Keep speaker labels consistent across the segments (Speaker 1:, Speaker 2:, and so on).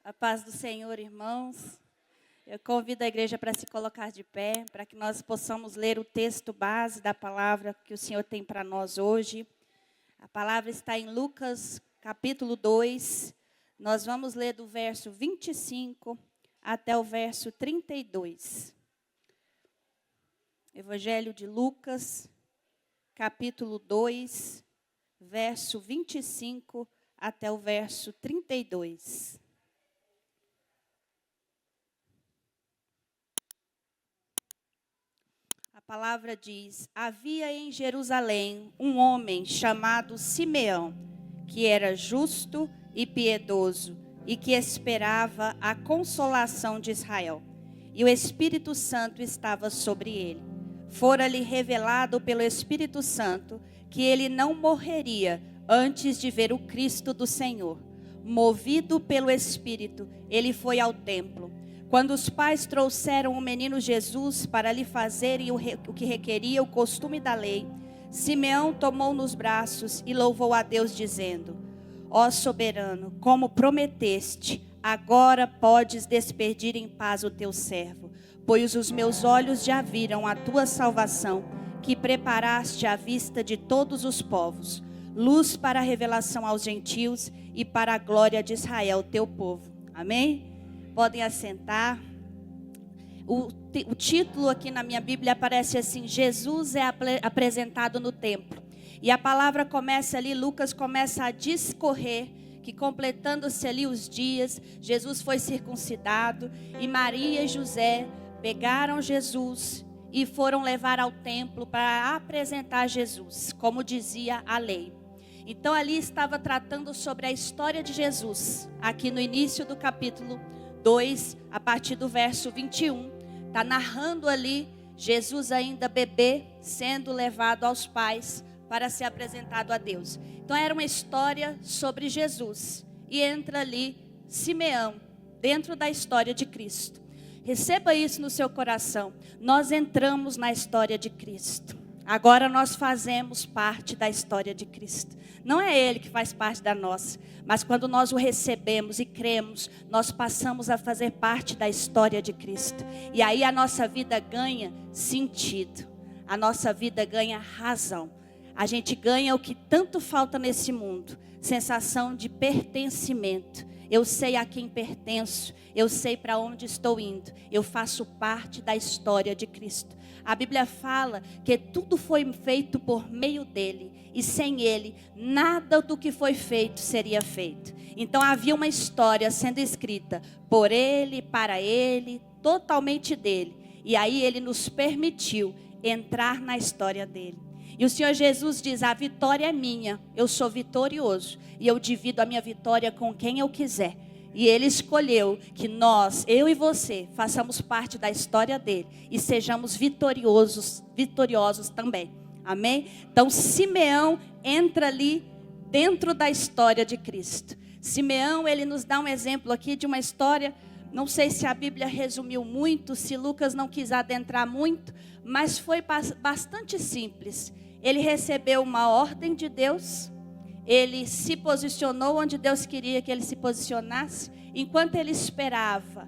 Speaker 1: A paz do Senhor, irmãos. Eu convido a igreja para se colocar de pé, para que nós possamos ler o texto base da palavra que o Senhor tem para nós hoje. A palavra está em Lucas, capítulo 2. Nós vamos ler do verso 25 até o verso 32. Evangelho de Lucas, capítulo 2, verso 25 até o verso 32. A palavra diz: havia em Jerusalém um homem chamado Simeão, que era justo e piedoso, e que esperava a consolação de Israel. E o Espírito Santo estava sobre ele. Fora-lhe revelado pelo Espírito Santo que ele não morreria antes de ver o Cristo do Senhor. Movido pelo Espírito, ele foi ao templo. Quando os pais trouxeram o menino Jesus para lhe fazerem o que requeria o costume da lei, Simeão tomou nos braços e louvou a Deus, dizendo: ó soberano, como prometeste, agora podes despedir em paz o teu servo, pois os meus olhos já viram a tua salvação, que preparaste à vista de todos os povos, luz para a revelação aos gentios e para a glória de Israel, teu povo. Amém? Podem assentar. O título aqui na minha Bíblia aparece assim: Jesus é apresentado no templo. E a palavra começa ali, Lucas começa a discorrer que, completando-se ali os dias, Jesus foi circuncidado, e Maria e José pegaram Jesus e foram levar ao templo para apresentar Jesus, como dizia a lei. Então ali estava tratando sobre a história de Jesus, aqui no início do capítulo 2, a partir do verso 21, está narrando ali Jesus ainda bebê, sendo levado aos pais para ser apresentado a Deus. Então era uma história sobre Jesus, e entra ali Simeão, dentro da história de Cristo. Receba isso no seu coração. Nós entramos na história de Cristo. Agora nós fazemos parte da história de Cristo. Não é Ele que faz parte da nossa, mas quando nós o recebemos e cremos, nós passamos a fazer parte da história de Cristo. E aí a nossa vida ganha sentido, a nossa vida ganha razão. A gente ganha o que tanto falta nesse mundo: sensação de pertencimento. Eu sei a quem pertenço, eu sei para onde estou indo, eu faço parte da história de Cristo. A Bíblia fala que tudo foi feito por meio dele, e sem ele, nada do que foi feito seria feito. Então havia uma história sendo escrita por ele, para ele, totalmente dele. E aí ele nos permitiu entrar na história dele. E o Senhor Jesus diz: a vitória é minha, eu sou vitorioso, e eu divido a minha vitória com quem eu quiser. E Ele escolheu que nós, eu e você, façamos parte da história dele e sejamos vitoriosos também. Amém? Então Simeão entra ali dentro da história de Cristo. Simeão, ele nos dá um exemplo aqui de uma história. Não sei se a Bíblia resumiu muito, se Lucas não quis adentrar muito, mas foi bastante simples. Ele recebeu uma ordem de Deus, ele se posicionou onde Deus queria que ele se posicionasse. Enquanto ele esperava,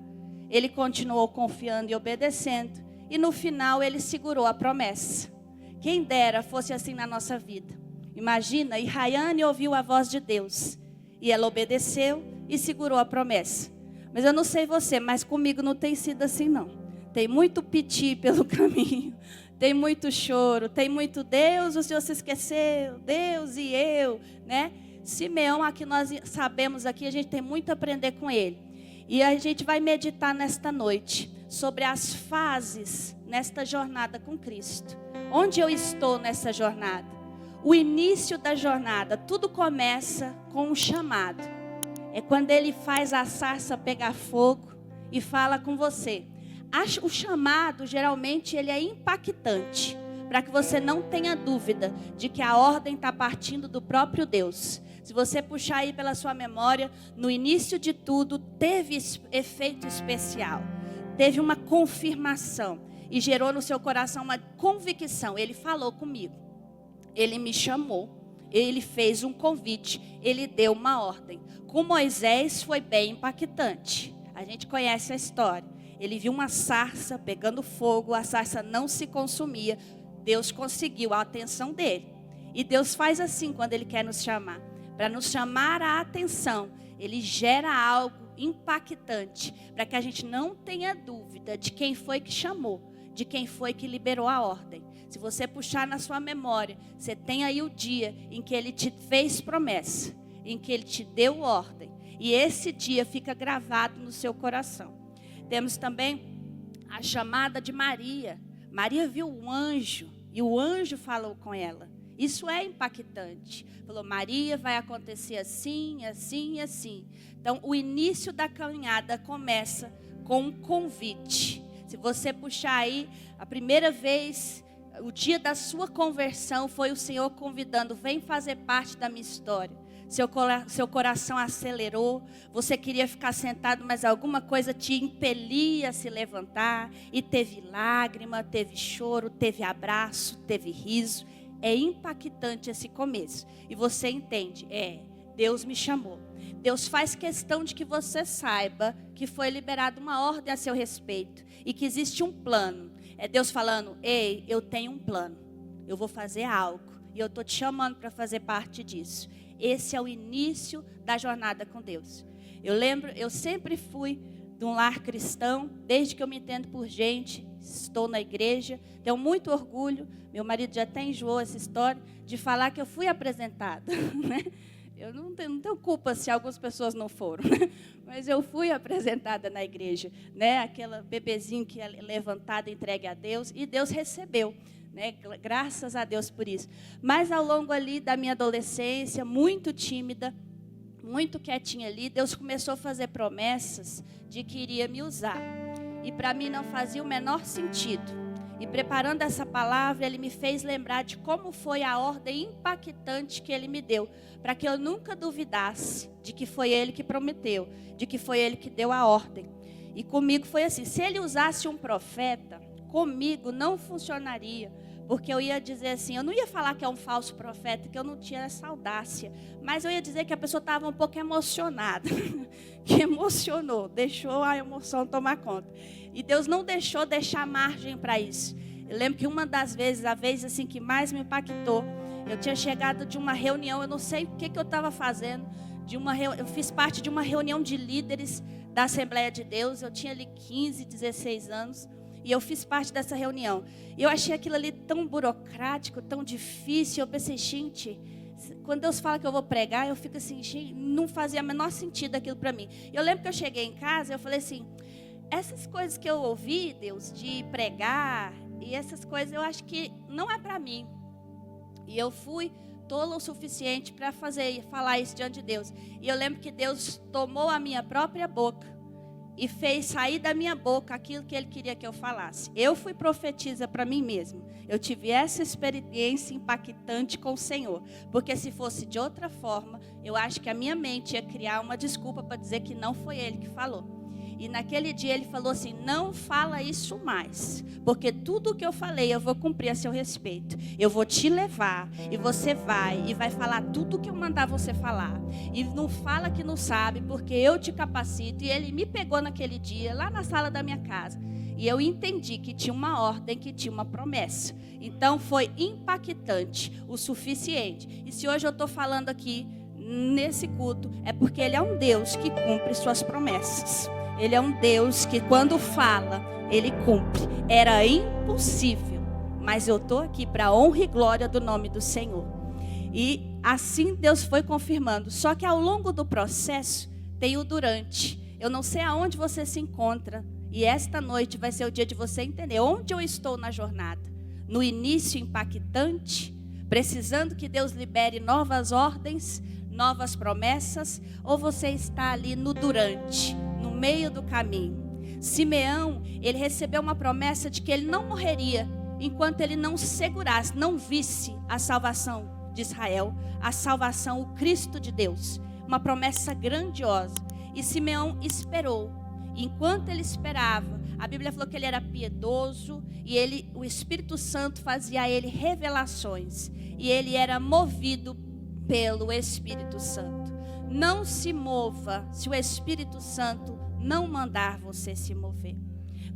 Speaker 1: ele continuou confiando e obedecendo, e no final ele segurou a promessa. Quem dera fosse assim na nossa vida. Imagina, e Rayane ouviu a voz de Deus, e ela obedeceu e segurou a promessa. Mas eu não sei você, mas comigo não tem sido assim não. Tem muito piti pelo caminho, tem muito choro, tem muito Deus, o Senhor se esqueceu, Deus e eu, né? Simeão, aqui nós sabemos aqui, a gente tem muito a aprender com ele. E a gente vai meditar nesta noite sobre as fases nesta jornada com Cristo. Onde eu estou nessa jornada? O início da jornada, tudo começa com um chamado. É quando ele faz a sarça pegar fogo e fala com você. O chamado, geralmente, ele é impactante, para que você não tenha dúvida de que a ordem está partindo do próprio Deus. Se você puxar aí pela sua memória, no início de tudo, teve efeito especial. Teve uma confirmação e gerou no seu coração uma convicção. Ele falou comigo, ele me chamou, ele fez um convite, ele deu uma ordem. Com Moisés foi bem impactante. A gente conhece a história. Ele viu uma sarça pegando fogo, a sarça não se consumia. Deus conseguiu a atenção dele. E Deus faz assim quando Ele quer nos chamar. Para nos chamar a atenção, Ele gera algo impactante. Para que a gente não tenha dúvida de quem foi que chamou, de quem foi que liberou a ordem. Se você puxar na sua memória, você tem aí o dia em que Ele te fez promessa, em que Ele te deu ordem. E esse dia fica gravado no seu coração. Temos também a chamada de Maria. Maria viu um anjo e o anjo falou com ela. Isso é impactante. Falou, Maria, vai acontecer assim, assim e assim. Então, o início da caminhada começa com um convite. Se você puxar aí, a primeira vez, o dia da sua conversão, foi o Senhor convidando, vem fazer parte da minha história. Seu coração acelerou, você queria ficar sentado, mas alguma coisa te impelia a se levantar. E teve lágrima, teve choro, teve abraço, teve riso. É impactante esse começo. E você entende, Deus me chamou. Deus faz questão de que você saiba que foi liberada uma ordem a seu respeito. E que existe um plano. É Deus falando, ei, eu tenho um plano. Eu vou fazer algo. E eu estou te chamando para fazer parte disso. Esse é o início da jornada com Deus. Eu sempre fui de um lar cristão, desde que eu me entendo por gente, estou na igreja, tenho muito orgulho, meu marido já até enjoou essa história, de falar que eu fui apresentada, né? Eu não tenho culpa se algumas pessoas não foram, né? Mas eu fui apresentada na igreja, né? Aquela bebezinho que é levantada, entregue a Deus, e Deus recebeu. Né? Graças a Deus por isso. Mas ao longo ali da minha adolescência, muito tímida, muito quietinha ali, Deus começou a fazer promessas de que iria me usar. E para mim não fazia o menor sentido. E preparando essa palavra, Ele me fez lembrar de como foi a ordem impactante que Ele me deu, para que eu nunca duvidasse de que foi Ele que prometeu, de que foi Ele que deu a ordem. E comigo foi assim, se Ele usasse um profeta, comigo não funcionaria, porque eu ia dizer assim, eu não ia falar que é um falso profeta, que eu não tinha essa audácia, mas eu ia dizer que a pessoa estava um pouco emocionada, que emocionou, deixou a emoção tomar conta. E Deus não deixar margem para isso. Eu lembro que uma das vezes, a vez assim que mais me impactou, eu tinha chegado de uma reunião, eu não sei o que eu estava fazendo, eu fiz parte de uma reunião de líderes da Assembleia de Deus, eu tinha ali 15, 16 anos, e eu fiz parte dessa reunião. E eu achei aquilo ali tão burocrático, tão difícil. Eu pensei, gente, quando Deus fala que eu vou pregar, eu fico assim, gente, não fazia o menor sentido aquilo para mim. Eu lembro que eu cheguei em casa e eu falei assim, essas coisas que eu ouvi, Deus, de pregar, e essas coisas eu acho que não é para mim. E eu fui tola o suficiente para falar isso diante de Deus. E eu lembro que Deus tomou a minha própria boca e fez sair da minha boca aquilo que Ele queria que eu falasse. Eu fui profetisa para mim mesma. Eu tive essa experiência impactante com o Senhor. Porque se fosse de outra forma, eu acho que a minha mente ia criar uma desculpa para dizer que não foi Ele que falou. E naquele dia Ele falou assim, não fala isso mais. Porque tudo o que eu falei eu vou cumprir a seu respeito. Eu vou te levar e você vai falar tudo o que eu mandar você falar. E não fala que não sabe, porque eu te capacito. E Ele me pegou naquele dia, lá na sala da minha casa. E eu entendi que tinha uma ordem, que tinha uma promessa. Então foi impactante o suficiente. E se hoje eu estou falando aqui nesse culto, é porque Ele é um Deus que cumpre suas promessas. Ele é um Deus que quando fala, Ele cumpre. Era impossível, mas eu estou aqui para a honra e glória do nome do Senhor. E assim Deus foi confirmando. Só que ao longo do processo, tem o durante. Eu não sei aonde você se encontra. E esta noite vai ser o dia de você entender onde eu estou na jornada. No início impactante, precisando que Deus libere novas ordens, novas promessas, ou você está ali no durante, no meio do caminho. Simeão, ele recebeu uma promessa de que ele não morreria enquanto ele não segurasse, não visse a salvação de Israel, a salvação, o Cristo de Deus. Uma promessa grandiosa. E Simeão esperou. Enquanto ele esperava, a Bíblia falou que ele era piedoso e o Espírito Santo fazia a ele revelações. E ele era movido pelo Espírito Santo. Não se mova se o Espírito Santo não mandar você se mover.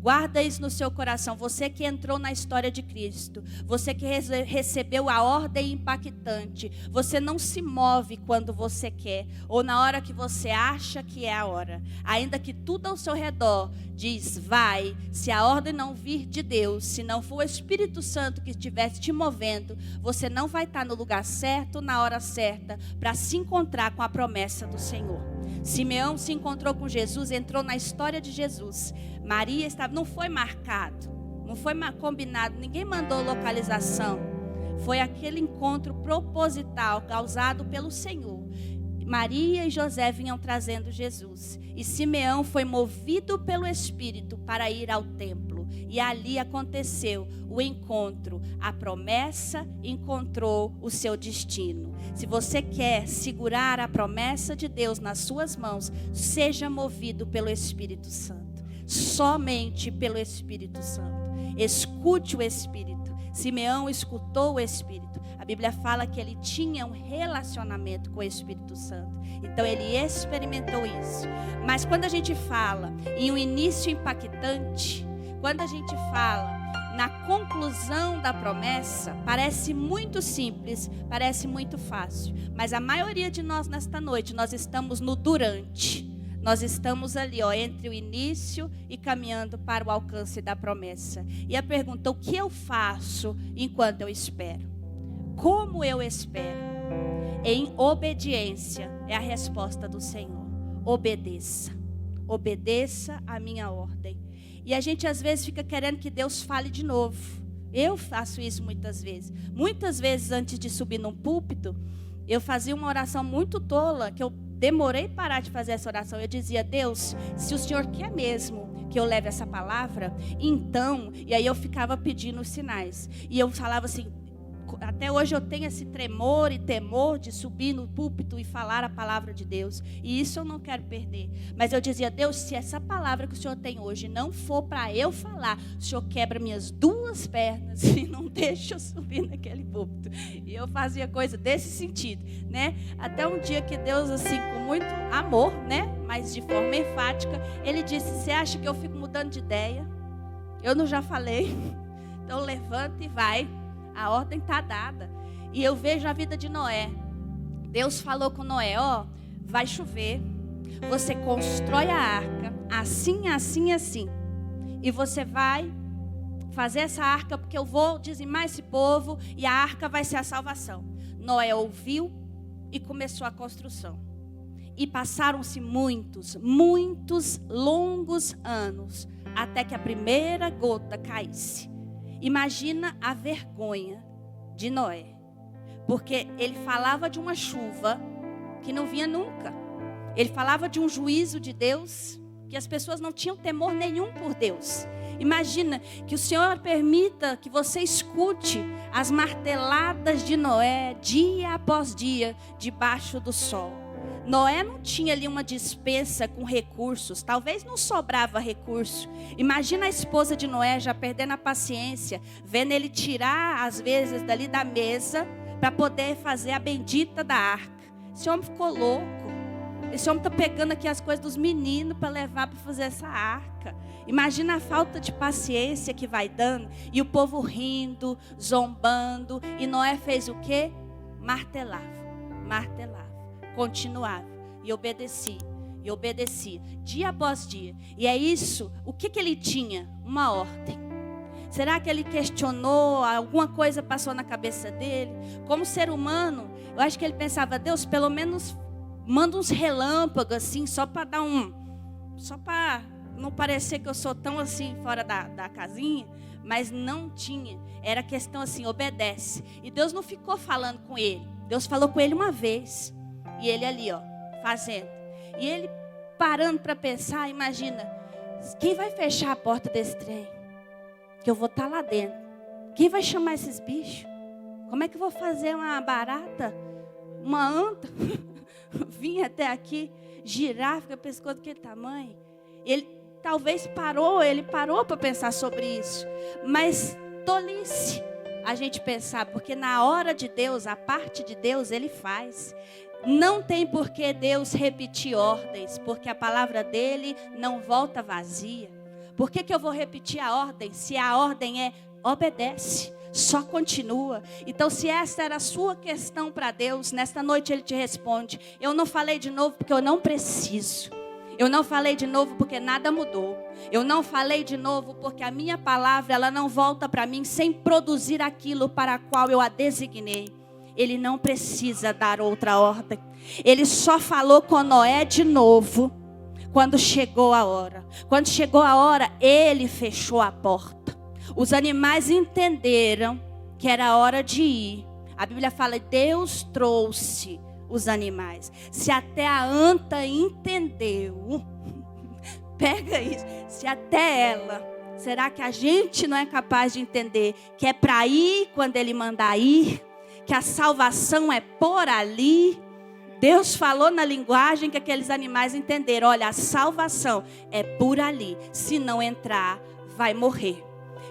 Speaker 1: Guarda isso no seu coração. Você que entrou na história de Cristo, você que recebeu a ordem impactante, você não se move quando você quer, ou na hora que você acha que é a hora. Ainda que tudo ao seu redor diz, vai, se a ordem não vir de Deus, se não for o Espírito Santo que estivesse te movendo, você não vai estar no lugar certo, na hora certa, para se encontrar com a promessa do Senhor. Simeão se encontrou com Jesus, entrou na história de Jesus. Maria não foi marcado, não foi combinado, ninguém mandou localização. Foi aquele encontro proposital causado pelo Senhor. Maria e José vinham trazendo Jesus. E Simeão foi movido pelo Espírito para ir ao templo. E ali aconteceu o encontro. A promessa encontrou o seu destino. Se você quer segurar a promessa de Deus nas suas mãos, seja movido pelo Espírito Santo. Somente pelo Espírito Santo. Escute o Espírito. Simeão escutou o Espírito. A Bíblia fala que ele tinha um relacionamento com o Espírito Santo. Então ele experimentou isso. Mas quando a gente fala em um início impactante, quando a gente fala na conclusão da promessa, parece muito simples, parece muito fácil. Mas a maioria de nós nesta noite, nós estamos no durante. Nós estamos ali, entre o início e caminhando para o alcance da promessa. E a pergunta, o que eu faço enquanto eu espero? Como eu espero? Em obediência é a resposta do Senhor. Obedeça. Obedeça a minha ordem. E a gente às vezes fica querendo que Deus fale de novo. Eu faço isso muitas vezes. Muitas vezes antes de subir num púlpito, eu fazia uma oração muito tola, que eu demorei parar de fazer essa oração. Eu dizia, Deus, se o Senhor quer mesmo que eu leve essa palavra, então, e aí eu ficava pedindo os sinais. E eu falava assim, até hoje eu tenho esse tremor e temor de subir no púlpito e falar a palavra de Deus. E isso eu não quero perder. Mas eu dizia, Deus, se essa palavra que o Senhor tem hoje não for para eu falar, o Senhor quebra minhas duas pernas e não deixa eu subir naquele púlpito. E eu fazia coisa desse sentido, né? Até um dia que Deus, assim, com muito amor, né? Mas de forma enfática, Ele disse, você acha que eu fico mudando de ideia? Eu não já falei? Então levanta e vai. A ordem está dada. E eu vejo a vida de Noé. Deus falou com Noé, vai chover. Você constrói a arca, assim, assim, assim. E você vai fazer essa arca, porque eu vou dizimar esse povo, e a arca vai ser a salvação. Noé ouviu e começou a construção. E passaram-se muitos longos anos, até que a primeira gota caísse. Imagina a vergonha de Noé, porque ele falava de uma chuva que não vinha nunca. Ele falava de um juízo de Deus, que as pessoas não tinham temor nenhum por Deus. Imagina que o Senhor permita que você escute as marteladas de Noé, dia após dia, debaixo do sol. Noé não tinha ali uma despensa com recursos, talvez não sobrava recurso. Imagina a esposa de Noé já perdendo a paciência, vendo ele tirar às vezes dali da mesa para poder fazer a bendita da arca. Esse homem ficou louco. Esse homem está pegando aqui as coisas dos meninos para levar para fazer essa arca. Imagina a falta de paciência que vai dando, e o povo rindo, zombando, e Noé fez o quê? Martelava. Continuava e obedecia, dia após dia. E é isso, o que ele tinha? Uma ordem. Será que ele questionou, alguma coisa passou na cabeça dele? Como ser humano, eu acho que ele pensava, Deus, pelo menos manda uns relâmpagos assim, só para não parecer que eu sou tão assim fora da casinha. Mas não tinha, era questão assim, obedece. E Deus não ficou falando com ele, Deus falou com ele uma vez. E ele ali, fazendo. E ele parando para pensar, imagina, quem vai fechar a porta desse trem? Que eu vou estar lá dentro. Quem vai chamar esses bichos? Como é que eu vou fazer uma barata? Uma anta? Vir até aqui, girar, fica pescoço daquele tamanho. Ele talvez parou para pensar sobre isso. Mas tolice. a gente pensar, porque na hora de Deus, a parte de Deus, Ele faz. Não tem por que Deus repetir ordens, porque a palavra dele não volta vazia. Por que eu vou repetir a ordem, se a ordem é obedece, só continua? Então, se essa era a sua questão para Deus, nesta noite Ele te responde: eu não falei de novo porque eu não preciso. Eu não falei de novo porque nada mudou. Eu não falei de novo porque a minha palavra, ela não volta para mim sem produzir aquilo para a qual eu a designei. Ele não precisa dar outra ordem. Ele só falou com Noé de novo quando chegou a hora. Quando chegou a hora, ele fechou a porta. Os animais entenderam que era hora de ir. A Bíblia fala: Deus trouxe os animais. Se até a anta entendeu, pega isso. Se até ela, será que a gente não é capaz de entender que é para ir quando Ele mandar ir? Que a salvação é por ali? Deus falou na linguagem que aqueles animais entenderam. Olha, a salvação é por ali. Se não entrar, vai morrer.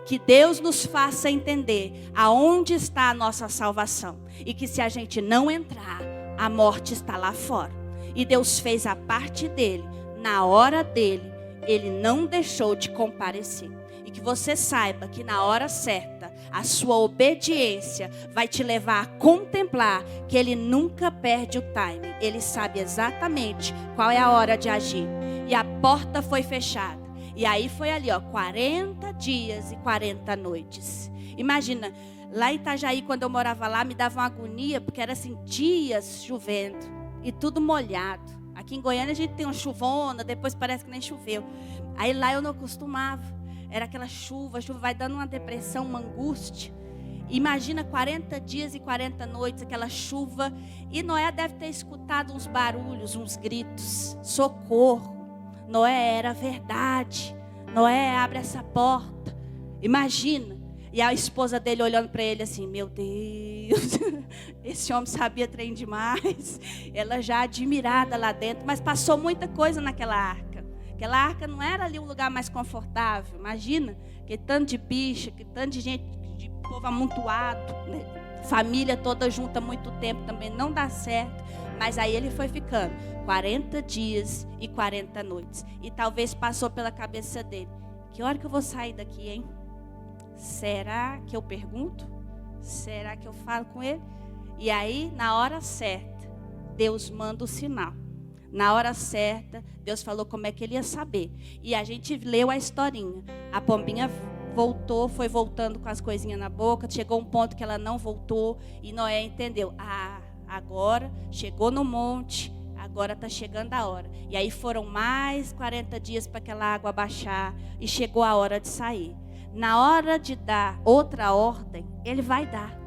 Speaker 1: Que Deus nos faça entender aonde está a nossa salvação. E que se a gente não entrar, a morte está lá fora. E Deus fez a parte dele. Na hora dele, Ele não deixou de comparecer. E que você saiba que na hora certa, a sua obediência vai te levar a contemplar que Ele nunca perde o timing. Ele sabe exatamente qual é a hora de agir. E a porta foi fechada. E aí foi ali, 40 dias e 40 noites. Imagina, lá em Itajaí, quando eu morava lá, me dava uma agonia, porque era assim, dias chovendo e tudo molhado. Aqui em Goiânia a gente tem uma chuvona, depois parece que nem choveu. Aí lá eu não acostumava. Era aquela chuva, a chuva vai dando uma depressão, uma angústia. Imagina 40 dias e 40 noites, aquela chuva. E Noé deve ter escutado uns barulhos, uns gritos. Socorro. Noé, era verdade. Noé, abre essa porta. Imagina. E a esposa dele olhando para ele assim: meu Deus, esse homem sabia trem demais. Ela já admirada lá dentro, mas passou muita coisa naquela arca. Aquela arca não era ali um lugar mais confortável. Imagina, que tanto de bicho, que tanto de gente, de povo amontoado, né? Família toda junta há muito tempo também não dá certo. Mas aí ele foi ficando 40 dias e 40 noites. E talvez passou pela cabeça dele: que hora que eu vou sair daqui, hein? Será que eu pergunto? Será que eu falo com ele? E aí, na hora certa, Deus manda o sinal. Na hora certa, Deus falou como é que ele ia saber. E a gente leu a historinha. A pombinha voltou, foi voltando com as coisinhas na boca. Chegou um ponto que ela não voltou. E Noé entendeu: agora chegou no monte, agora está chegando a hora. E aí foram mais 40 dias para aquela água baixar. E chegou a hora de sair. Na hora de dar outra ordem, Ele vai dar.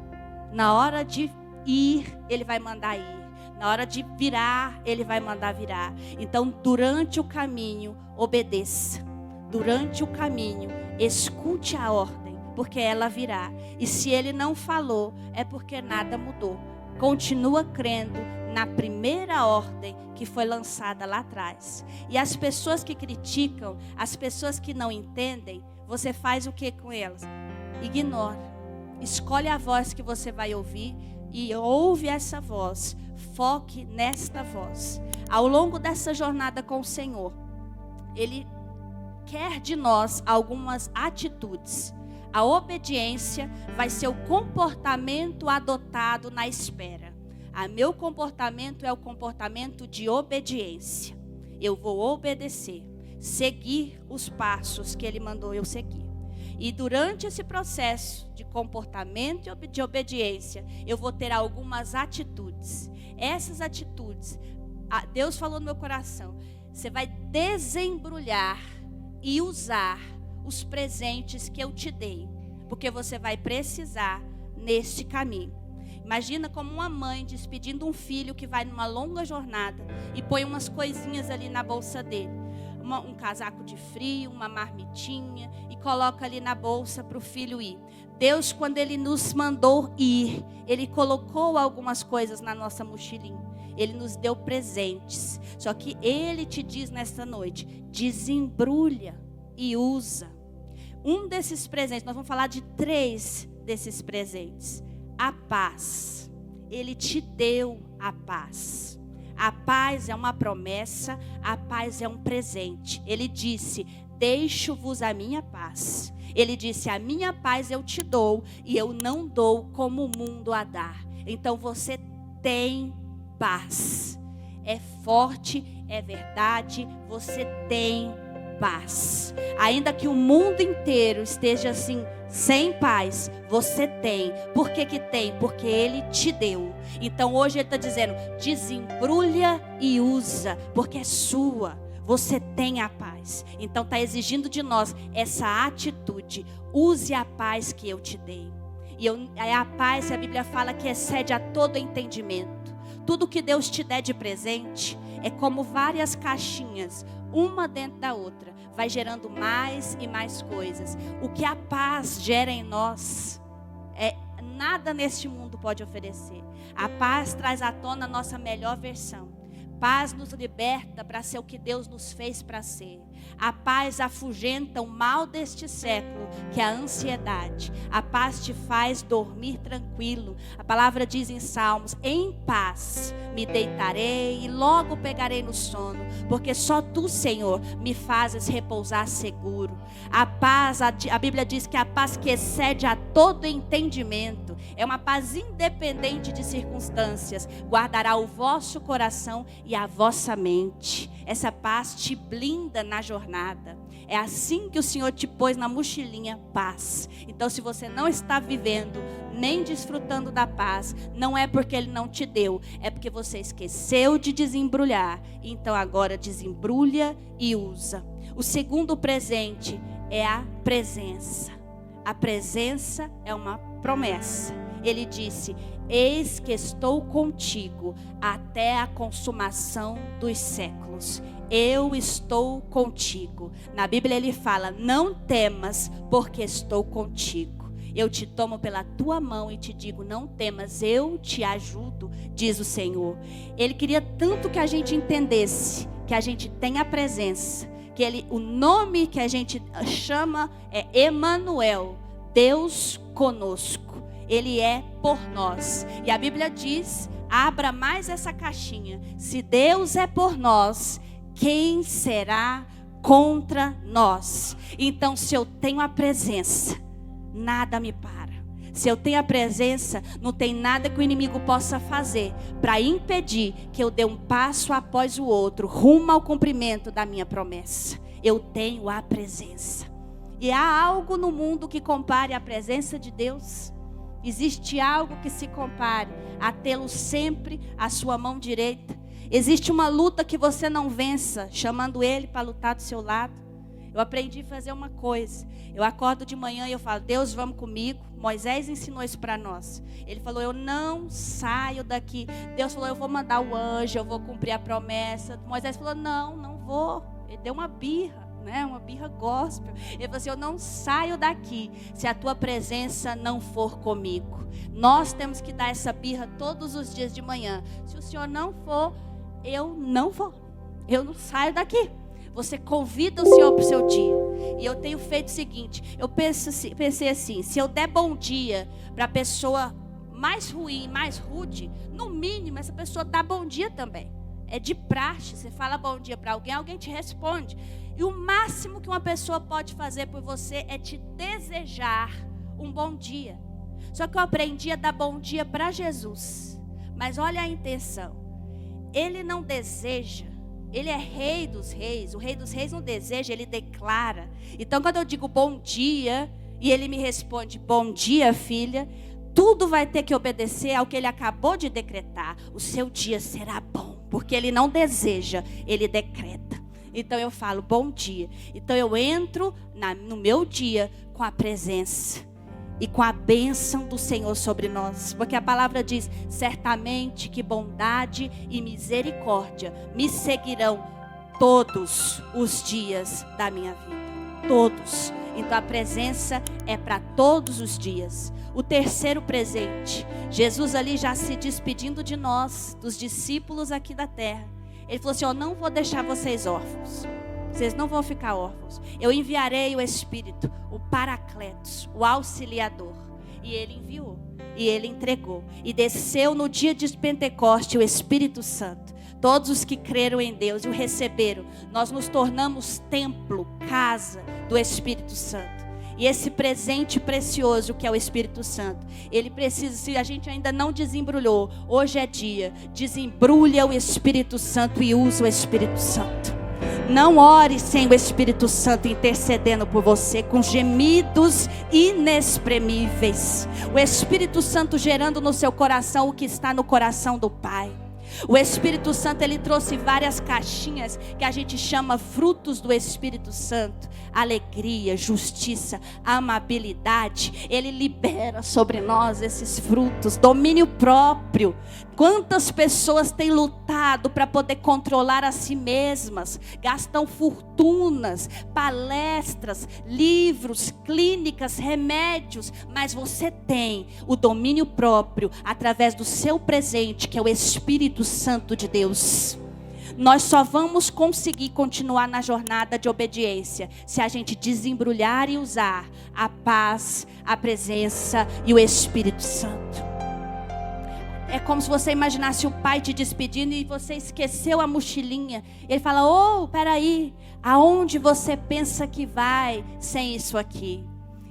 Speaker 1: Na hora de ir, Ele vai mandar ir. Na hora de virar, Ele vai mandar virar. Então, durante o caminho, obedeça. Durante o caminho, escute a ordem, porque ela virá. E se Ele não falou, é porque nada mudou. Continua crendo na primeira ordem que foi lançada lá atrás. E as pessoas que criticam, as pessoas que não entendem, você faz o que com elas? Ignora. Escolhe a voz que você vai ouvir e ouve essa voz. Foque nesta voz. Ao longo dessa jornada com o Senhor, Ele quer de nós algumas atitudes. A obediência vai ser o comportamento adotado na espera. Meu comportamento é o comportamento de obediência. Eu vou obedecer, seguir os passos que Ele mandou eu seguir. E durante esse processo de comportamento e de obediência, eu vou ter algumas atitudes. Essas atitudes, Deus falou no meu coração: você vai desembrulhar e usar os presentes que eu te dei, porque você vai precisar neste caminho. Imagina como uma mãe despedindo um filho que vai numa longa jornada e põe umas coisinhas ali na bolsa dele. Um casaco de frio, uma marmitinha, e coloca ali na bolsa para o filho ir. Deus, quando Ele nos mandou ir, Ele colocou algumas coisas na nossa mochilinha. Ele nos deu presentes. Só que Ele te diz nesta noite: desembrulha e usa. Um desses presentes, nós vamos falar de 3 desses presentes. A paz. Ele te deu a paz. A paz é uma promessa, a paz é um presente. Ele disse: deixo-vos a minha paz. Ele disse: a minha paz eu te dou, e eu não dou como o mundo a dá. Então você tem paz. É forte, é verdade, você tem paz. Ainda que o mundo inteiro esteja assim, sem paz, você tem. Por que que tem? Porque Ele te deu. Então hoje Ele está dizendo: desembrulha e usa, porque é sua. Você tem a paz. Então está exigindo de nós essa atitude. Use a paz que eu te dei. E é a paz que a Bíblia fala que excede a todo entendimento. Tudo que Deus te der de presente é como várias caixinhas, uma dentro da outra, vai gerando mais e mais coisas. O que a paz gera em nós, nada neste mundo pode oferecer. A paz traz à tona a nossa melhor versão. Paz nos liberta para ser o que Deus nos fez para ser. A paz afugenta o mal deste século, que é a ansiedade. A paz te faz dormir tranquilo. A palavra diz em Salmos: em paz me deitarei e logo pegarei no sono, porque só tu, Senhor, me fazes repousar seguro. A paz, a Bíblia diz que a paz que excede a todo entendimento, é uma paz independente de circunstâncias, guardará o vosso coração e a vossa mente. Essa paz te blinda na jornada. É assim que o Senhor te pôs na mochilinha paz. Então se você não está vivendo, nem desfrutando da paz, não é porque Ele não te deu, é porque você esqueceu de desembrulhar. Então agora desembrulha e usa. O segundo presente é a presença. A presença é uma promessa. Ele disse: eis que estou contigo até a consumação dos séculos. Eu estou contigo. Na Bíblia ele fala: não temas, porque estou contigo. Eu te tomo pela tua mão e te digo: não temas, eu te ajudo, diz o Senhor. Ele queria tanto que a gente entendesse que a gente tem a presença, que o nome que a gente chama é Emanuel, Deus conosco. Ele é por nós. E a Bíblia diz: abra mais essa caixinha. Se Deus é por nós, quem será contra nós? Então, se eu tenho a presença, nada me para. Se eu tenho a presença, não tem nada que o inimigo possa fazer para impedir que eu dê um passo após o outro, rumo ao cumprimento da minha promessa. Eu tenho a presença. E há algo no mundo que compare a presença de Deus? Existe algo que se compare a tê-lo sempre à sua mão direita? Existe uma luta que você não vença, chamando Ele para lutar do seu lado? Eu aprendi a fazer uma coisa. Eu acordo de manhã e eu falo: Deus, vamos comigo. Moisés ensinou isso para nós. Ele falou: eu não saio daqui. Deus falou: eu vou mandar o anjo, eu vou cumprir a promessa. Moisés falou: não vou. Ele deu uma birra. Uma birra gospel. Ele falou assim: eu não saio daqui se a tua presença não for comigo. Nós temos que dar essa birra todos os dias de manhã. Se o Senhor não for, eu não vou. Eu não saio daqui. Você convida o Senhor para o seu dia. E eu tenho feito o seguinte: eu pensei assim: se eu der bom dia para a pessoa mais ruim, mais rude, no mínimo essa pessoa dá bom dia também. É de praxe. Você fala bom dia para alguém, alguém te responde. E o máximo que uma pessoa pode fazer por você é te desejar um bom dia. Só que eu aprendi a dar bom dia para Jesus. Mas olha a intenção. Ele não deseja. Ele é rei dos reis. O rei dos reis não deseja, ele declara. Então quando eu digo bom dia e ele me responde: bom dia, filha, tudo vai ter que obedecer ao que ele acabou de decretar. O seu dia será bom. Porque ele não deseja, ele decreta. Então eu falo: bom dia. Então eu entro no meu dia com a presença e com a bênção do Senhor sobre nós. Porque a palavra diz: certamente que bondade e misericórdia me seguirão todos os dias da minha vida. Todos. Então a presença é para todos os dias. O terceiro presente, Jesus ali já se despedindo de nós, dos discípulos aqui da terra. Ele falou assim: eu não vou deixar vocês órfãos. Vocês não vão ficar órfãos. Eu enviarei o Espírito, o Paracletos, o Auxiliador. E ele enviou. E ele entregou. E desceu no dia de Pentecoste o Espírito Santo. Todos os que creram em Deus e o receberam, nós nos tornamos templo, casa do Espírito Santo. E esse presente precioso que é o Espírito Santo, ele precisa, se a gente ainda não desembrulhou, hoje é dia, desembrulha o Espírito Santo e usa o Espírito Santo. Não ore sem o Espírito Santo intercedendo por você, com gemidos inexprimíveis. O Espírito Santo gerando no seu coração o que está no coração do Pai. O Espírito Santo, ele trouxe várias caixinhas que a gente chama frutos do Espírito Santo. Alegria, justiça, amabilidade. Ele libera sobre nós esses frutos. Domínio próprio. Quantas pessoas têm lutado para poder controlar a si mesmas? Gastam fortunas, palestras, livros, clínicas, remédios. Mas você tem o domínio próprio através do seu presente, que é o Espírito Santo de Deus. Nós só vamos conseguir continuar na jornada de obediência se a gente desembrulhar e usar a paz, a presença e o Espírito Santo. É como se você imaginasse o pai te despedindo e você esqueceu a mochilinha. Ele fala: peraí, aonde você pensa que vai sem isso aqui?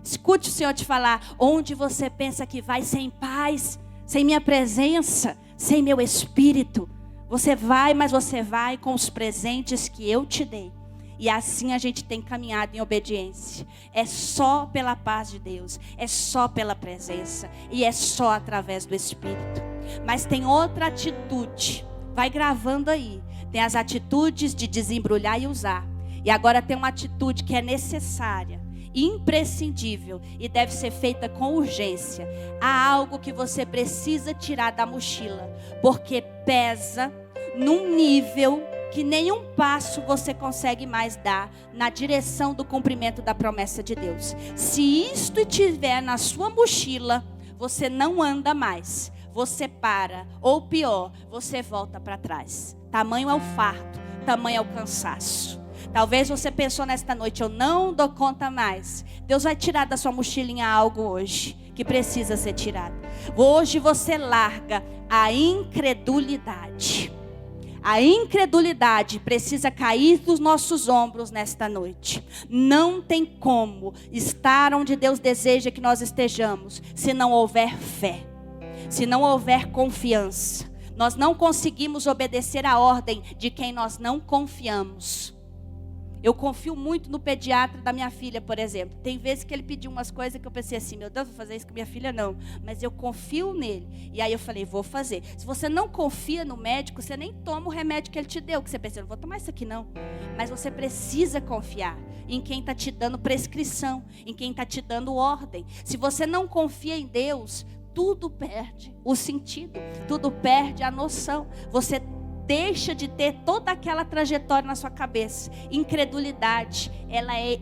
Speaker 1: Escute o Senhor te falar: onde você pensa que vai sem paz, sem minha presença, sem meu Espírito? Você vai, mas você vai com os presentes que eu te dei. E assim a gente tem caminhado em obediência. É só pela paz de Deus. É só pela presença. E é só através do Espírito. Mas tem outra atitude. Vai gravando aí. Tem as atitudes de desembrulhar e usar. E agora tem uma atitude que é necessária, imprescindível e deve ser feita com urgência. Há algo que você precisa tirar da mochila. Porque pesa num nível que nenhum passo você consegue mais dar na direção do cumprimento da promessa de Deus. Se isto estiver na sua mochila, você não anda mais. Você para, ou pior, você volta para trás. Tamanho é o fardo, tamanho é o cansaço. Talvez você pensou nesta noite: eu não dou conta mais. Deus vai tirar da sua mochilinha algo hoje que precisa ser tirado. Hoje você larga a incredulidade. A incredulidade precisa cair dos nossos ombros nesta noite. Não tem como estar onde Deus deseja que nós estejamos se não houver fé, se não houver confiança. Nós não conseguimos obedecer a ordem de quem nós não confiamos. Eu confio muito no pediatra da minha filha, por exemplo. Tem vezes que ele pediu umas coisas que eu pensei assim: meu Deus, vou fazer isso com minha filha não. Mas eu confio nele. E aí eu falei: vou fazer. Se você não confia no médico, você nem toma o remédio que ele te deu. Que você pensa: não vou tomar isso aqui não. Mas você precisa confiar em quem está te dando prescrição, em quem está te dando ordem. Se você não confia em Deus, tudo perde o sentido. Tudo perde a noção. Você deixa de ter toda aquela trajetória na sua cabeça. Incredulidade, ela é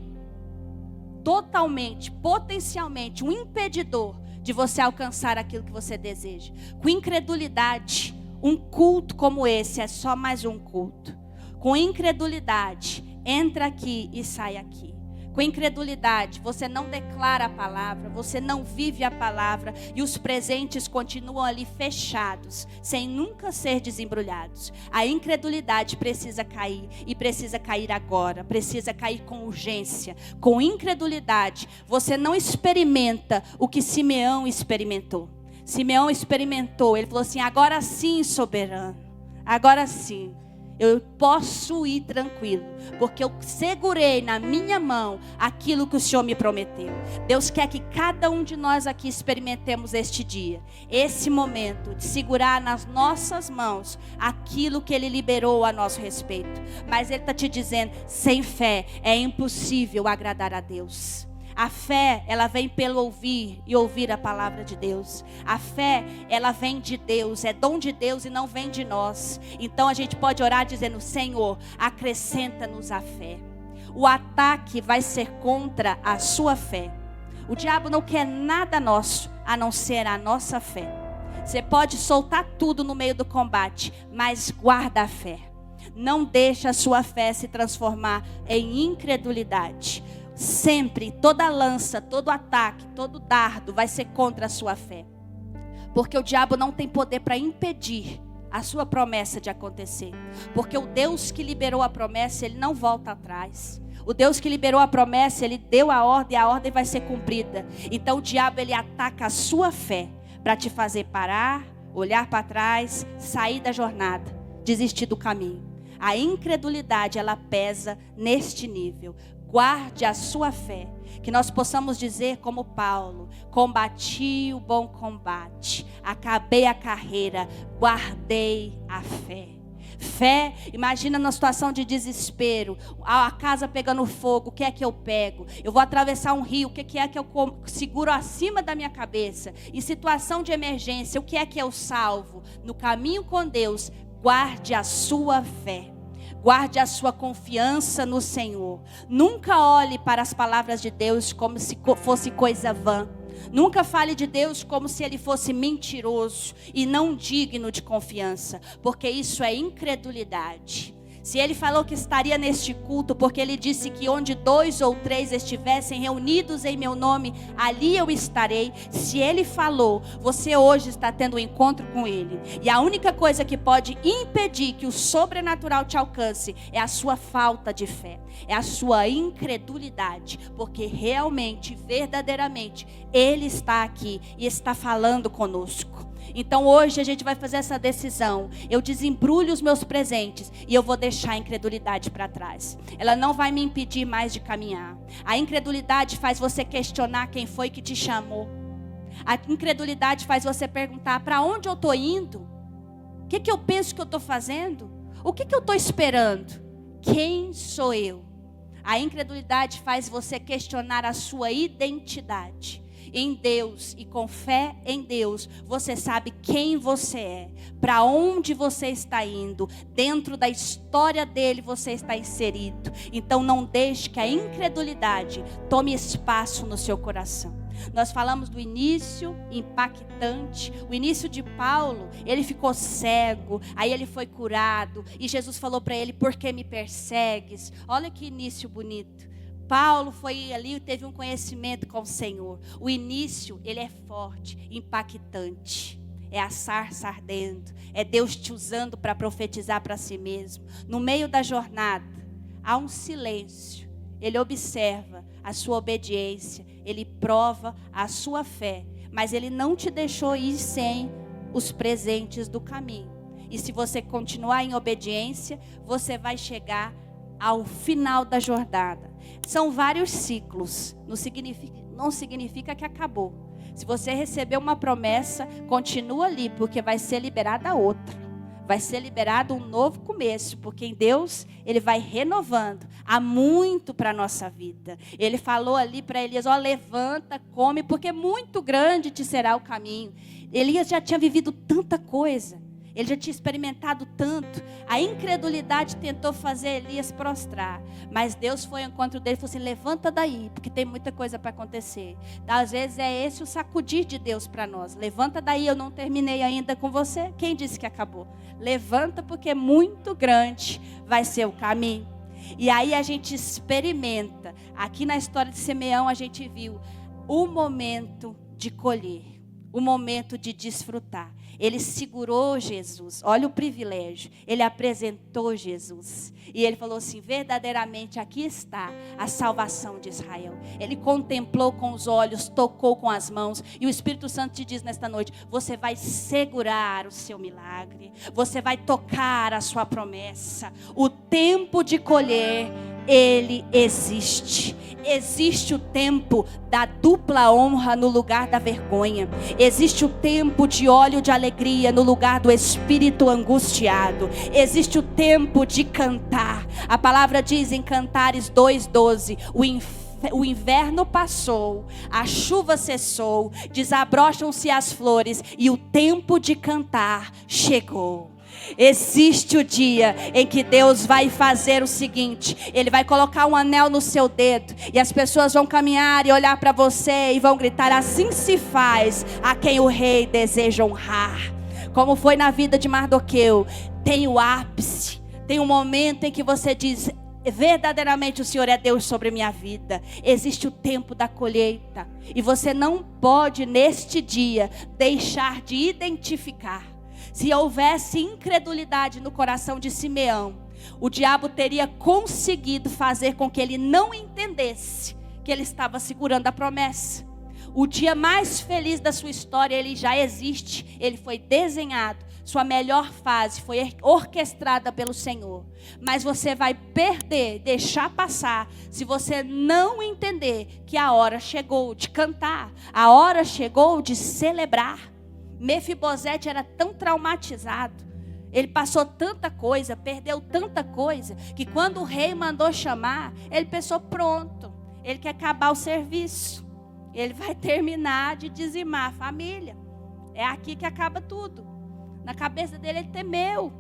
Speaker 1: totalmente, potencialmente um impedidor de você alcançar aquilo que você deseja. Com incredulidade, um culto como esse é só mais um culto. Com incredulidade, entra aqui e sai aqui. Com incredulidade, você não declara a palavra, você não vive a palavra e os presentes continuam ali fechados, sem nunca ser desembrulhados. A incredulidade precisa cair e precisa cair agora, precisa cair com urgência. Com incredulidade, você não experimenta o que Simeão experimentou. Simeão experimentou, ele falou assim: agora sim, soberano, agora sim. Eu posso ir tranquilo, porque eu segurei na minha mão aquilo que o Senhor me prometeu. Deus quer que cada um de nós aqui experimentemos este dia, esse momento de segurar nas nossas mãos aquilo que Ele liberou a nosso respeito. Mas Ele está te dizendo: sem fé é impossível agradar a Deus. A fé, ela vem pelo ouvir e ouvir a palavra de Deus. A fé, ela vem de Deus, é dom de Deus e não vem de nós. Então a gente pode orar dizendo: Senhor, acrescenta-nos a fé. O ataque vai ser contra a sua fé. O diabo não quer nada nosso a não ser a nossa fé. Você pode soltar tudo no meio do combate, mas guarda a fé. Não deixa a sua fé se transformar em incredulidade. sempre, toda lança, todo ataque, todo dardo vai ser contra a sua fé. Porque o diabo não tem poder para impedir a sua promessa de acontecer. Porque o Deus que liberou a promessa, ele não volta atrás. O Deus que liberou a promessa, ele deu a ordem vai ser cumprida. Então o diabo, ele ataca a sua fé para te fazer parar, olhar para trás, sair da jornada, desistir do caminho. A incredulidade, ela pesa neste nível. Guarde a sua fé, que nós possamos dizer como Paulo: combati o bom combate, acabei a carreira, guardei a fé. Fé, imagina na situação de desespero, a casa pegando fogo, o que é que eu pego? Eu vou atravessar um rio, o que é que eu seguro acima da minha cabeça? Em situação de emergência, o que é que eu salvo? No caminho com Deus, guarde a sua fé. Guarde a sua confiança no Senhor. Nunca olhe para as palavras de Deus como se fosse coisa vã. Nunca fale de Deus como se ele fosse mentiroso e não digno de confiança, porque isso é incredulidade. Se ele falou que estaria neste culto, porque ele disse que onde 2 ou 3 estivessem reunidos em meu nome, ali eu estarei. Se ele falou, você hoje está tendo um encontro com ele. E a única coisa que pode impedir que o sobrenatural te alcance é a sua falta de fé, é a sua incredulidade, porque realmente, verdadeiramente, ele está aqui e está falando conosco. Então hoje a gente vai fazer essa decisão. Eu desembrulho os meus presentes e eu vou deixar a incredulidade para trás. Ela não vai me impedir mais de caminhar. A incredulidade faz você questionar quem foi que te chamou. A incredulidade faz você perguntar: para onde eu estou indo? O que eu penso que eu estou fazendo? O que eu estou esperando? Quem sou eu? A incredulidade faz você questionar a sua identidade. Em Deus e com fé em Deus, você sabe quem você é, para onde você está indo, dentro da história dele você está inserido. Então não deixe que a incredulidade tome espaço no seu coração. Nós falamos do início impactante, o início de Paulo. Ele ficou cego, aí ele foi curado e Jesus falou para ele: por que me persegues? Olha que início bonito. Paulo foi ali e teve um conhecimento com o Senhor. O início, ele é forte, impactante. É a sarça ardendo. É Deus te usando para profetizar para si mesmo. No meio da jornada, há um silêncio. Ele observa a sua obediência. Ele prova a sua fé. Mas ele não te deixou ir sem os presentes do caminho. E se você continuar em obediência, você vai chegar ao final da jornada. São vários ciclos, não significa que acabou. Se você recebeu uma promessa, continua ali, porque vai ser liberada outra. Vai ser liberado um novo começo, porque em Deus, ele vai renovando. Há muito para a nossa vida. Ele falou ali para Elias: ó, levanta, come, porque muito grande te será o caminho. Elias já tinha vivido tanta coisa. Ele já tinha experimentado tanto. A incredulidade tentou fazer Elias prostrar. Mas Deus foi ao encontro dele e falou assim: levanta daí, porque tem muita coisa para acontecer. Às vezes é esse o sacudir de Deus para nós. Levanta daí, eu não terminei ainda com você. Quem disse que acabou? Levanta, porque muito grande vai ser o caminho. E aí a gente experimenta. Aqui na história de Simeão a gente viu o momento de colher, o momento de desfrutar. Ele segurou Jesus, olha o privilégio, ele apresentou Jesus, e ele falou assim: verdadeiramente aqui está a salvação de Israel. Ele contemplou com os olhos, tocou com as mãos, e o Espírito Santo te diz nesta noite: você vai segurar o seu milagre, você vai tocar a sua promessa. O tempo de colher, ele existe. Existe o tempo da dupla honra no lugar da vergonha. Existe o tempo de óleo de alegria no lugar do espírito angustiado. Existe o tempo de cantar. A palavra diz em Cantares 2:12: o inverno passou, a chuva cessou, desabrocham-se as flores e o tempo de cantar chegou. Existe o dia em que Deus vai fazer o seguinte: ele vai colocar um anel no seu dedo, e as pessoas vão caminhar e olhar para você e vão gritar: assim se faz a quem o rei deseja honrar. Como foi na vida de Mardoqueu, tem o ápice, tem um momento em que você diz: verdadeiramente o Senhor é Deus sobre a minha vida. Existe o tempo da colheita. E você não pode neste dia deixar de identificar. Se houvesse incredulidade no coração de Simeão, o diabo teria conseguido fazer com que ele não entendesse que ele estava segurando a promessa. O dia mais feliz da sua história, ele já existe, ele foi desenhado. Sua melhor fase foi orquestrada pelo Senhor. Mas você vai perder, deixar passar, se você não entender que a hora chegou de cantar, a hora chegou de celebrar. Mefibosete era tão traumatizado, ele passou tanta coisa, perdeu tanta coisa, que quando o rei mandou chamar, ele pensou, pronto, ele quer acabar o serviço. Ele vai terminar de dizimar a família. É aqui que acaba tudo. Na cabeça dele, ele temeu.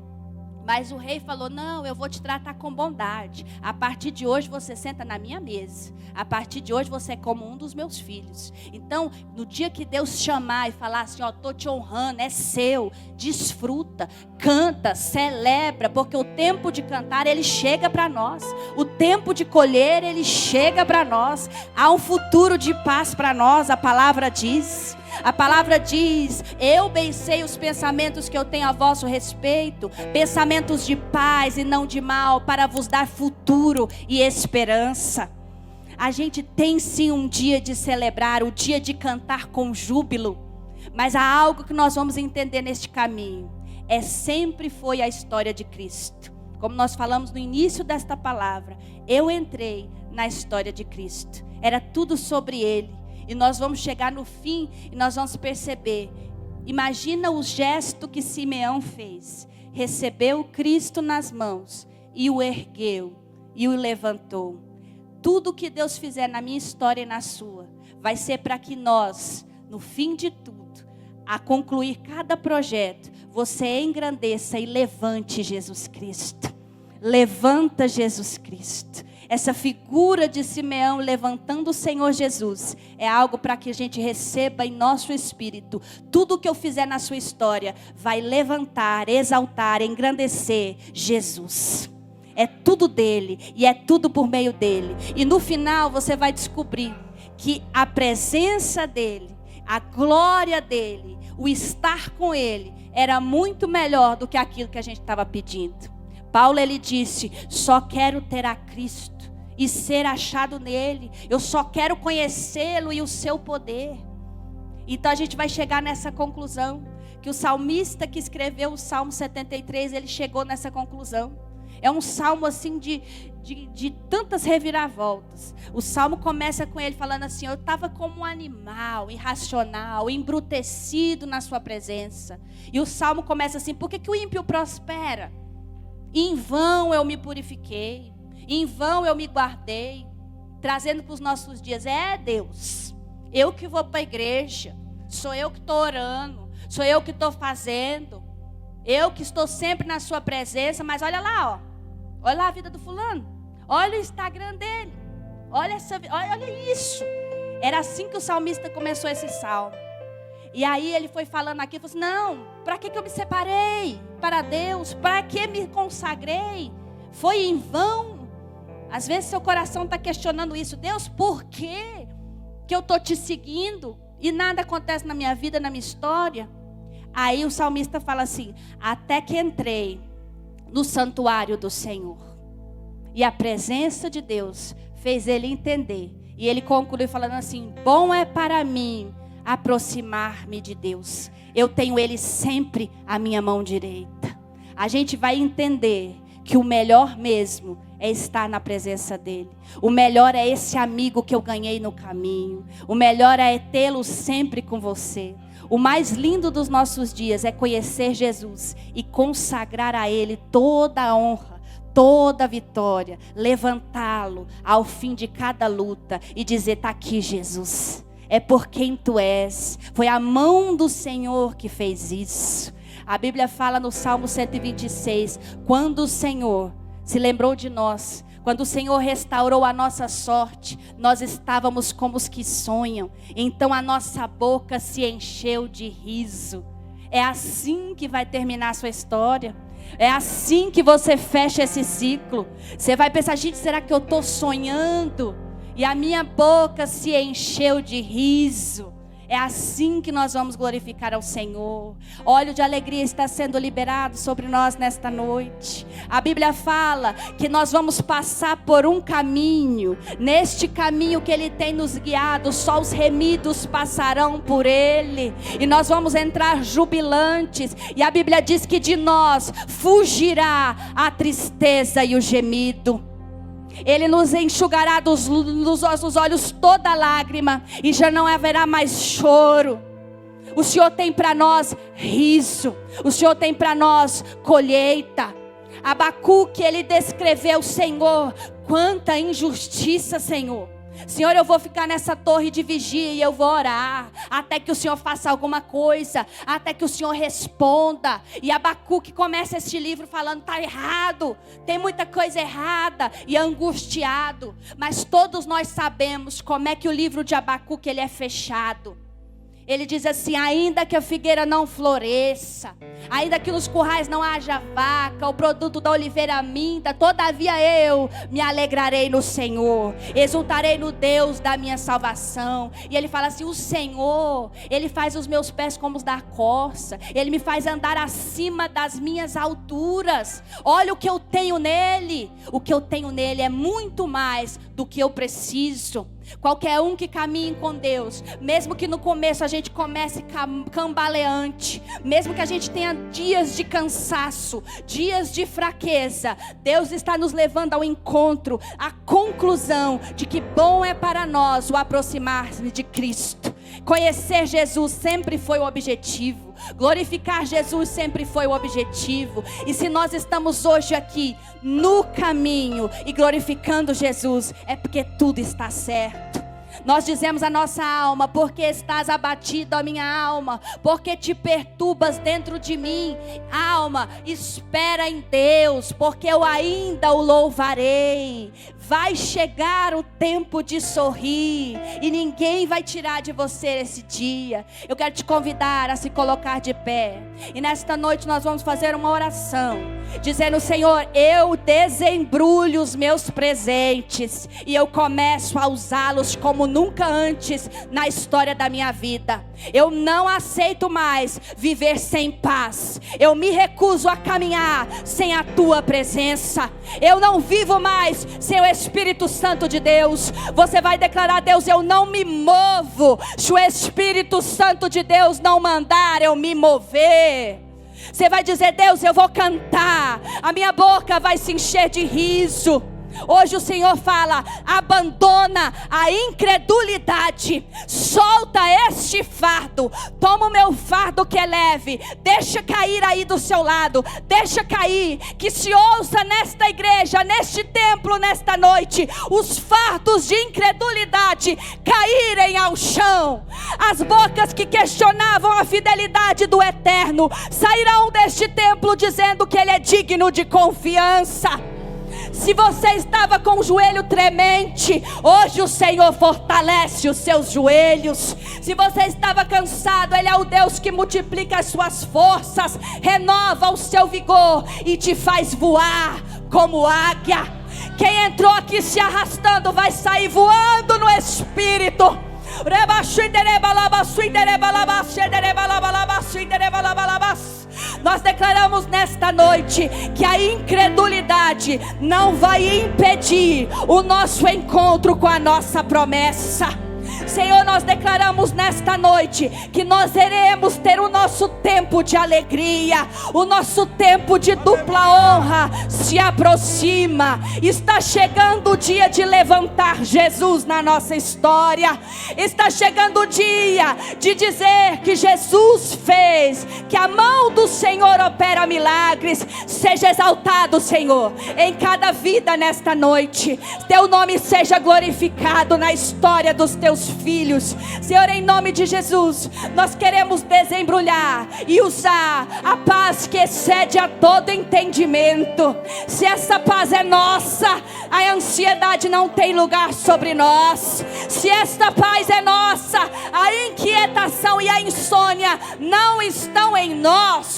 Speaker 1: Mas o rei falou, não, eu vou te tratar com bondade. A partir de hoje você senta na minha mesa. A partir de hoje você é como um dos meus filhos. Então, no dia que Deus chamar e falar assim, ó, estou te honrando, é seu. Desfruta, canta, celebra. Porque o tempo de cantar, ele chega para nós. O tempo de colher, ele chega para nós. Há um futuro de paz para nós, a palavra diz. A palavra diz, eu bem sei os pensamentos que eu tenho a vosso respeito, pensamentos de paz e não de mal, para vos dar futuro e esperança. A gente tem sim um dia de celebrar, o dia de cantar com júbilo, mas há algo que nós vamos entender neste caminho, sempre foi a história de Cristo. Como nós falamos no início desta palavra, eu entrei na história de Cristo, era tudo sobre Ele. E nós vamos chegar no fim e nós vamos perceber. Imagina o gesto que Simeão fez. Recebeu Cristo nas mãos e o ergueu e o levantou. Tudo que Deus fizer na minha história e na sua, vai ser para que nós, no fim de tudo, a concluir cada projeto, você engrandeça e levante Jesus Cristo. Levanta Jesus Cristo. Essa figura de Simeão levantando o Senhor Jesus é algo para que a gente receba em nosso espírito. Tudo que eu fizer na sua história vai levantar, exaltar, engrandecer Jesus. É tudo dele e é tudo por meio dele. E no final você vai descobrir que a presença dele, a glória dele, o estar com ele era muito melhor do que aquilo que a gente estava pedindo. Paulo, ele disse, só quero ter a Cristo e ser achado nele. Eu só quero conhecê-lo e o seu poder. Então a gente vai chegar nessa conclusão, que o salmista que escreveu o Salmo 73, ele chegou nessa conclusão. É um salmo assim de tantas reviravoltas. O salmo começa com ele falando assim, eu estava como um animal, irracional, embrutecido na sua presença. E o salmo começa assim, por que o ímpio prospera? Em vão eu me purifiquei, em vão eu me guardei, trazendo para os nossos dias, Deus, eu que vou para a igreja, sou eu que estou orando, sou eu que estou fazendo, eu que estou sempre na sua presença, mas olha lá, olha lá a vida do fulano, olha o Instagram dele, olha isso. Era assim que o salmista começou esse salmo. E aí ele foi falando aqui, falou assim, não, para que eu me separei para Deus? Para que me consagrei? Foi em vão? Às vezes seu coração está questionando isso. Deus, por que eu estou te seguindo e nada acontece na minha vida, na minha história? Aí o salmista fala assim, até que entrei no santuário do Senhor. E a presença de Deus fez ele entender. E ele concluiu falando assim, bom é para mim aproximar-me de Deus. Eu tenho Ele sempre à minha mão direita. A gente vai entender que o melhor mesmo é estar na presença dEle. O melhor é esse amigo que eu ganhei no caminho. O melhor é tê-lo sempre com você. O mais lindo dos nossos dias é conhecer Jesus e consagrar a Ele toda a honra, toda a vitória. Levantá-lo ao fim de cada luta e dizer, está aqui Jesus. É por quem tu és. Foi a mão do Senhor que fez isso. A Bíblia fala no Salmo 126. Quando o Senhor se lembrou de nós. Quando o Senhor restaurou a nossa sorte. Nós estávamos como os que sonham. Então a nossa boca se encheu de riso. É assim que vai terminar a sua história. É assim que você fecha esse ciclo. Você vai pensar, gente, será que eu estou sonhando? E a minha boca se encheu de riso. É assim que nós vamos glorificar ao Senhor. Óleo de alegria está sendo liberado sobre nós nesta noite. A Bíblia fala que nós vamos passar por um caminho. Neste caminho que Ele tem nos guiado, só os remidos passarão por Ele. E nós vamos entrar jubilantes. E a Bíblia diz que de nós fugirá a tristeza e o gemido. Ele nos enxugará dos nossos olhos toda lágrima, e já não haverá mais choro. O Senhor tem para nós riso, o Senhor tem para nós colheita. Abacuque, ele descreveu: Senhor, quanta injustiça, Senhor. Senhor, eu vou ficar nessa torre de vigia e eu vou orar, até que o Senhor faça alguma coisa, até que o Senhor responda. E Abacuque começa este livro falando: está errado, tem muita coisa errada, e angustiado. Mas todos nós sabemos como é que o livro de Abacuque ele é fechado. Ele diz assim: ainda que a figueira não floresça, ainda que nos currais não haja vaca, o produto da oliveira minta, todavia eu me alegrarei no Senhor, exultarei no Deus da minha salvação. E ele fala assim: o Senhor, Ele faz os meus pés como os da corça, Ele me faz andar acima das minhas alturas. Olha o que eu tenho nele. O que eu tenho nele é muito mais do que eu preciso. Qualquer um que caminhe com Deus, mesmo que no começo a gente comece cambaleante, mesmo que a gente tenha dias de cansaço, dias de fraqueza, Deus está nos levando ao encontro, à conclusão de que bom é para nós o aproximar-se de Cristo. Conhecer Jesus sempre foi o objetivo. Glorificar Jesus sempre foi o objetivo. E se nós estamos hoje aqui no caminho e glorificando Jesus, é porque tudo está certo. Nós dizemos à nossa alma: porque estás abatido, a minha alma? Porque te perturbas dentro de mim? Alma, espera em Deus, porque eu ainda o louvarei. Vai chegar o tempo de sorrir, e ninguém vai tirar de você esse dia. Eu quero te convidar a se colocar de pé. E nesta noite nós vamos fazer uma oração, dizendo: Senhor, eu desembrulho os meus presentes, e eu começo a usá-los como nunca antes na história da minha vida. Eu não aceito mais viver sem paz. Eu me recuso a caminhar sem a tua presença. Eu não vivo mais sem o Espírito Santo de Deus. Você vai declarar: Deus, eu não me movo se o Espírito Santo de Deus não mandar eu me mover. Você vai dizer: Deus, eu vou cantar, a minha boca vai se encher de riso. Hoje o Senhor fala: abandona a incredulidade, solta este fardo, toma o meu fardo que é leve, deixa cair aí do seu lado, deixa cair, que se ouça nesta igreja, neste templo, nesta noite, os fardos de incredulidade caírem ao chão. As bocas que questionavam a fidelidade do Eterno sairão deste templo dizendo que Ele é digno de confiança. Se você estava com o joelho tremente, hoje o Senhor fortalece os seus joelhos. Se você estava cansado, Ele é o Deus que multiplica as suas forças, renova o seu vigor e te faz voar como águia. Quem entrou aqui se arrastando vai sair voando no Espírito. Nós declaramos nesta noite que a incredulidade não vai impedir o nosso encontro com a nossa promessa. Senhor, nós declaramos nesta noite que nós iremos ter o nosso tempo de alegria, o nosso tempo de dupla honra se aproxima. Está chegando o dia de levantar Jesus na nossa história. Está chegando o dia de dizer que Jesus fez, que a mão do Senhor opera milagres. Seja exaltado, Senhor, em cada vida nesta noite. Teu nome seja glorificado na história dos teus filhos. Senhor, em nome de Jesus, nós queremos desembrulhar e usar a paz que excede a todo entendimento. Se essa paz é nossa, a ansiedade não tem lugar sobre nós. Se esta paz é nossa, a inquietação e a insônia não estão em nós.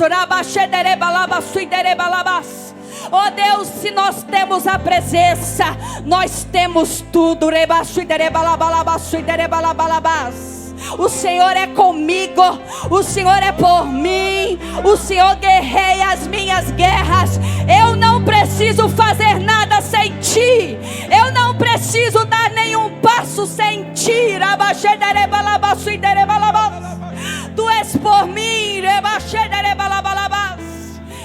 Speaker 1: Oh Deus, se nós temos a presença, nós temos tudo. O Senhor é comigo, o Senhor é por mim, o Senhor guerreia as minhas guerras. Eu não preciso fazer nada sem Ti, eu não preciso dar nenhum passo sem Ti. Tu és por mim,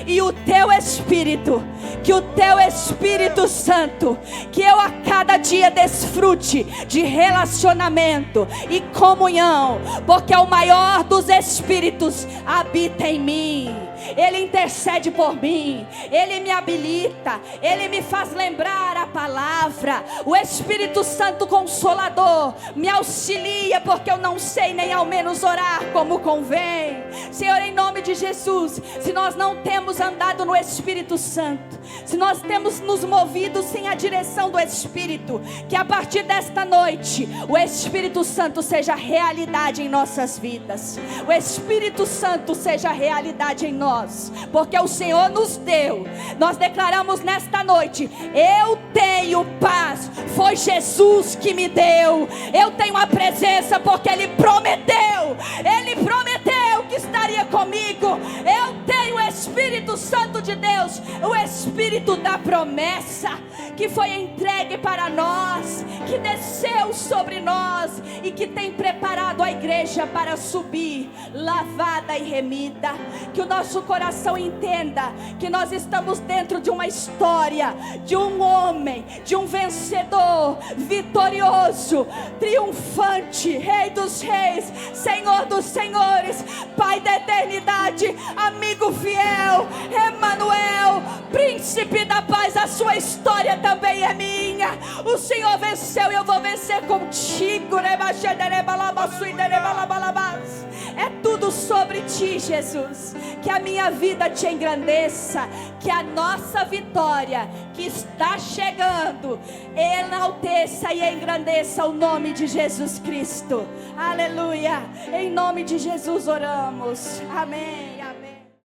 Speaker 1: e o Teu Espírito, que o Teu Espírito Santo, que eu a cada dia desfrute de relacionamento e comunhão, porque o maior dos Espíritos habita em mim. Ele intercede por mim, Ele me habilita, Ele me faz lembrar a palavra. O Espírito Santo Consolador me auxilia, porque eu não sei nem ao menos orar como convém. Senhor, em nome de Jesus, se nós não temos andado no Espírito Santo, se nós temos nos movido sem a direção do Espírito, que a partir desta noite o Espírito Santo seja realidade em nossas vidas, o Espírito Santo seja realidade em nós, porque o Senhor nos deu. Nós declaramos nesta noite: eu tenho paz, foi Jesus que me deu. Eu tenho a presença porque Ele prometeu que estaria comigo. Eu tenho o Espírito Santo de Deus, o Espírito da promessa, que foi entregue para nós, que desceu sobre nós e que tem preparado a igreja para subir lavada e remida. Que o nosso coração entenda que nós estamos dentro de uma história, de um homem, de um vencedor, vitorioso, triunfante, Rei dos reis, Senhor dos senhores, Pai da eternidade, amigo fiel, Emanuel, Príncipe da paz. A sua história também é minha. O Senhor venceu e eu vou vencer contigo. É tudo sobre Ti, Jesus. Que a minha vida Te engrandeça, que a nossa vitória que está chegando enalteça e engrandeça o nome de Jesus Cristo. Aleluia. Em nome de Jesus oramos. Amém. Amém.